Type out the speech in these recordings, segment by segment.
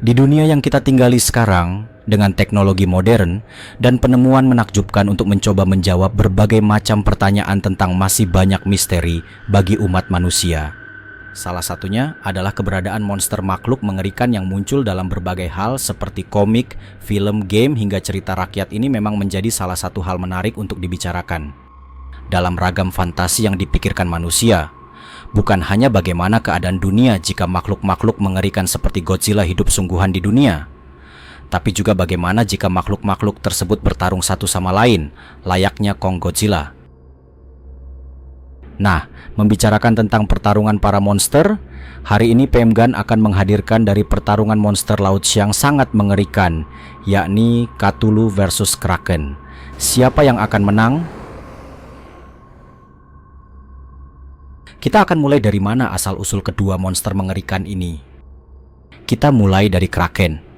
Di dunia yang kita tinggali sekarang, dengan teknologi modern dan penemuan menakjubkan untuk mencoba menjawab berbagai macam pertanyaan tentang masih banyak misteri bagi umat manusia. Salah satunya adalah keberadaan monster makhluk mengerikan yang muncul dalam berbagai hal seperti komik, film, game, hingga cerita rakyat ini memang menjadi salah satu hal menarik untuk dibicarakan. Dalam ragam fantasi yang dipikirkan manusia, bukan hanya bagaimana keadaan dunia jika makhluk-makhluk mengerikan seperti Godzilla hidup sungguhan di dunia, tapi juga bagaimana jika makhluk-makhluk tersebut bertarung satu sama lain, layaknya Kong Godzilla. Nah, membicarakan tentang pertarungan para monster, hari ini PMGAN akan menghadirkan dari pertarungan monster laut yang sangat mengerikan, yakni Cthulhu versus Kraken. Siapa yang akan menang? Kita akan mulai dari mana asal-usul kedua monster mengerikan ini? Kita mulai dari Kraken.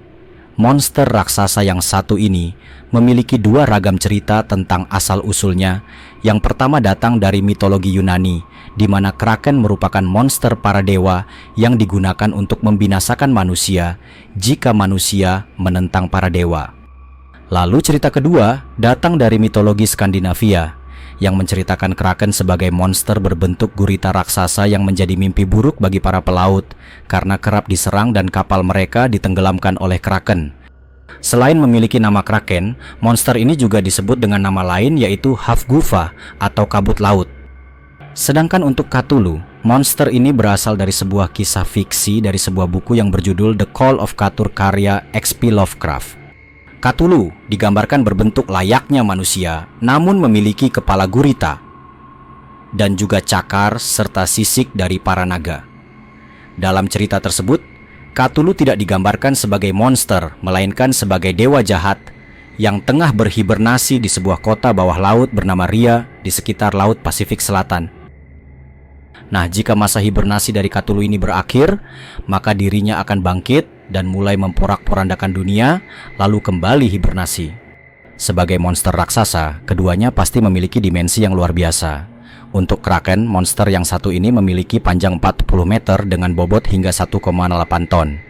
Monster raksasa yang satu ini memiliki dua ragam cerita tentang asal-usulnya. Yang pertama datang dari mitologi Yunani, di mana Kraken merupakan monster para dewa yang digunakan untuk membinasakan manusia jika manusia menentang para dewa. Lalu cerita kedua datang dari mitologi Skandinavia, yang menceritakan Kraken sebagai monster berbentuk gurita raksasa yang menjadi mimpi buruk bagi para pelaut karena kerap diserang dan kapal mereka ditenggelamkan oleh Kraken. Selain memiliki nama Kraken, monster ini juga disebut dengan nama lain yaitu Hafgufa atau kabut laut. Sedangkan untuk Cthulhu, monster ini berasal dari sebuah kisah fiksi dari sebuah buku yang berjudul The Call of Cthulhu karya H.P. Lovecraft. Cthulhu digambarkan berbentuk layaknya manusia, namun memiliki kepala gurita dan juga cakar serta sisik dari para naga. Dalam cerita tersebut, Cthulhu tidak digambarkan sebagai monster, melainkan sebagai dewa jahat yang tengah berhibernasi di sebuah kota bawah laut bernama Ria di sekitar Laut Pasifik Selatan. Nah, jika masa hibernasi dari Cthulhu ini berakhir, maka dirinya akan bangkit dan mulai memporak-porandakan dunia, lalu kembali hibernasi. Sebagai monster raksasa, keduanya pasti memiliki dimensi yang luar biasa. Untuk Kraken, monster yang satu ini memiliki panjang 40 meter dengan bobot hingga 1,8 ton.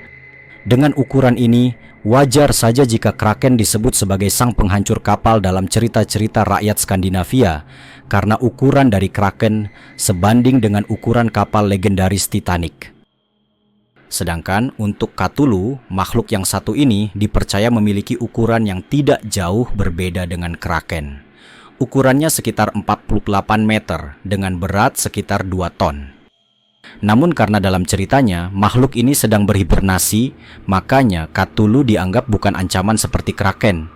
Dengan ukuran ini, wajar saja jika Kraken disebut sebagai sang penghancur kapal dalam cerita-cerita rakyat Skandinavia, karena ukuran dari Kraken sebanding dengan ukuran kapal legendaris Titanic. Sedangkan untuk Cthulhu, makhluk yang satu ini dipercaya memiliki ukuran yang tidak jauh berbeda dengan Kraken. Ukurannya sekitar 48 meter dengan berat sekitar 2 ton. Namun karena dalam ceritanya makhluk ini sedang berhibernasi, makanya Cthulhu dianggap bukan ancaman seperti Kraken.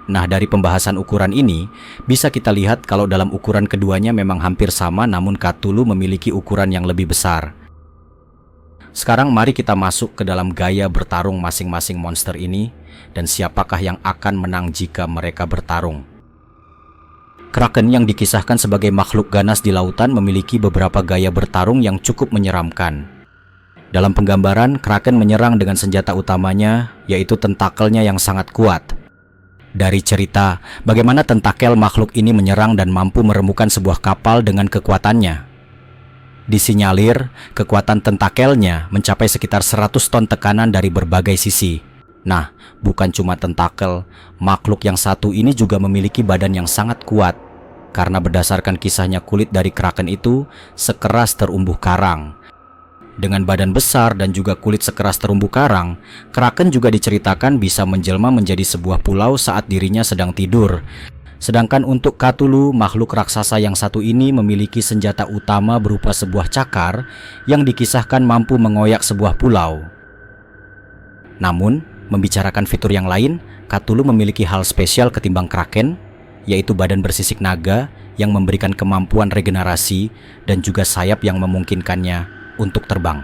Nah, dari pembahasan ukuran ini bisa kita lihat kalau dalam ukuran keduanya memang hampir sama, namun Cthulhu memiliki ukuran yang lebih besar. Sekarang mari kita masuk ke dalam gaya bertarung masing-masing monster ini dan siapakah yang akan menang jika mereka bertarung. Kraken yang dikisahkan sebagai makhluk ganas di lautan memiliki beberapa gaya bertarung yang cukup menyeramkan. Dalam penggambaran, Kraken menyerang dengan senjata utamanya yaitu tentakelnya yang sangat kuat. Dari cerita, bagaimana tentakel makhluk ini menyerang dan mampu meremukkan sebuah kapal dengan kekuatannya. Disinyalir, kekuatan tentakelnya mencapai sekitar 100 ton tekanan dari berbagai sisi. Nah, bukan cuma tentakel, makhluk yang satu ini juga memiliki badan yang sangat kuat. Karena berdasarkan kisahnya kulit dari Kraken itu sekeras terumbu karang. Dengan badan besar dan juga kulit sekeras terumbu karang, Kraken juga diceritakan bisa menjelma menjadi sebuah pulau saat dirinya sedang tidur. Sedangkan untuk Cthulhu, makhluk raksasa yang satu ini memiliki senjata utama berupa sebuah cakar yang dikisahkan mampu mengoyak sebuah pulau. Namun, membicarakan fitur yang lain, Cthulhu memiliki hal spesial ketimbang Kraken, yaitu badan bersisik naga yang memberikan kemampuan regenerasi dan juga sayap yang memungkinkannya untuk terbang.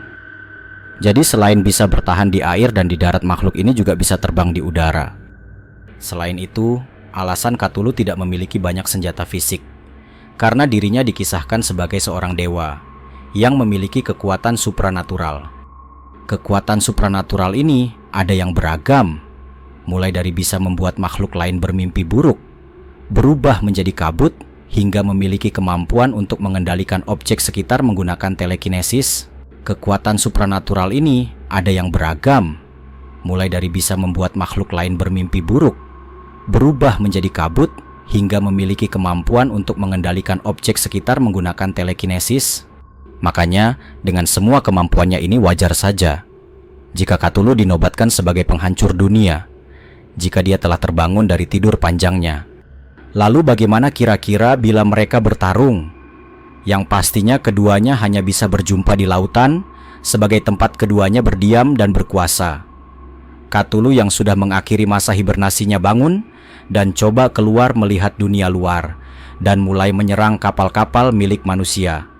Jadi selain bisa bertahan di air dan di darat, makhluk ini juga bisa terbang di udara. Selain itu, alasan Cthulhu tidak memiliki banyak senjata fisik, karena dirinya dikisahkan sebagai seorang dewa yang memiliki kekuatan supranatural. Kekuatan supranatural ini ada yang beragam, mulai dari bisa membuat makhluk lain bermimpi buruk, berubah menjadi kabut, hingga memiliki kemampuan untuk mengendalikan objek sekitar menggunakan telekinesis. Kekuatan supranatural ini ada yang beragam, mulai dari bisa membuat makhluk lain bermimpi buruk, berubah menjadi kabut, hingga memiliki kemampuan untuk mengendalikan objek sekitar menggunakan telekinesis. Makanya, dengan semua kemampuannya ini wajar saja jika Cthulhu dinobatkan sebagai penghancur dunia, jika dia telah terbangun dari tidur panjangnya. Lalu bagaimana kira-kira bila mereka bertarung? Yang pastinya keduanya hanya bisa berjumpa di lautan, sebagai tempat keduanya berdiam dan berkuasa. Cthulhu yang sudah mengakhiri masa hibernasinya bangun dan coba keluar melihat dunia luar, dan mulai menyerang kapal-kapal milik manusia.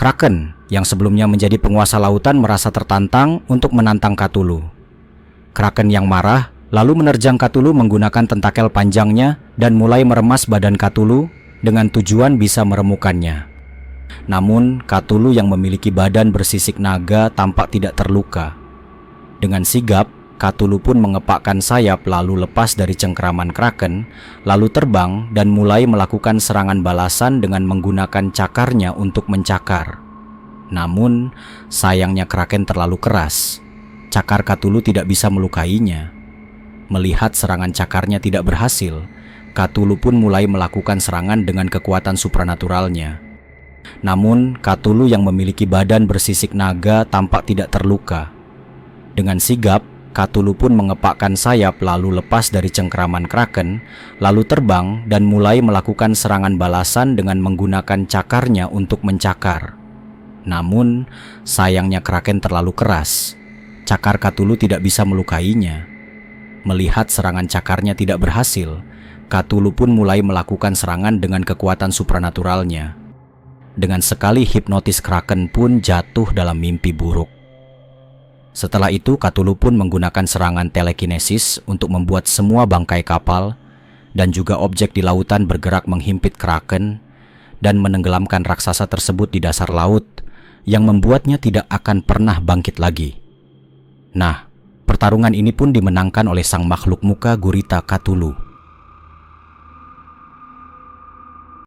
Kraken yang sebelumnya menjadi penguasa lautan merasa tertantang untuk menantang Cthulhu. Kraken yang marah lalu menerjang Cthulhu menggunakan tentakel panjangnya dan mulai meremas badan Cthulhu dengan tujuan bisa meremukannya. Namun Cthulhu yang memiliki badan bersisik naga tampak tidak terluka. Dengan sigap, Cthulhu pun mengepakkan sayap lalu lepas dari cengkeraman Kraken, lalu terbang dan mulai melakukan serangan balasan dengan menggunakan cakarnya untuk mencakar. Namun, sayangnya Kraken terlalu keras. Cakar Cthulhu tidak bisa melukainya. Melihat serangan cakarnya tidak berhasil, Cthulhu pun mulai melakukan serangan dengan kekuatan supranaturalnya. Namun, Cthulhu yang memiliki badan bersisik naga tampak tidak terluka. Dengan sigap, Cthulhu pun mengepakkan sayap lalu lepas dari cengkeraman Kraken, lalu terbang dan mulai melakukan serangan balasan dengan menggunakan cakarnya untuk mencakar. Namun, sayangnya Kraken terlalu keras. Cakar Cthulhu tidak bisa melukainya. Melihat serangan cakarnya tidak berhasil, Cthulhu pun mulai melakukan serangan dengan kekuatan supranaturalnya. Dengan sekali hipnotis, Kraken pun jatuh dalam mimpi buruk. Setelah itu, Cthulhu pun menggunakan serangan telekinesis untuk membuat semua bangkai kapal dan juga objek di lautan bergerak menghimpit Kraken dan menenggelamkan raksasa tersebut di dasar laut, yang membuatnya tidak akan pernah bangkit lagi. Nah, pertarungan ini pun dimenangkan oleh sang makhluk muka gurita Cthulhu.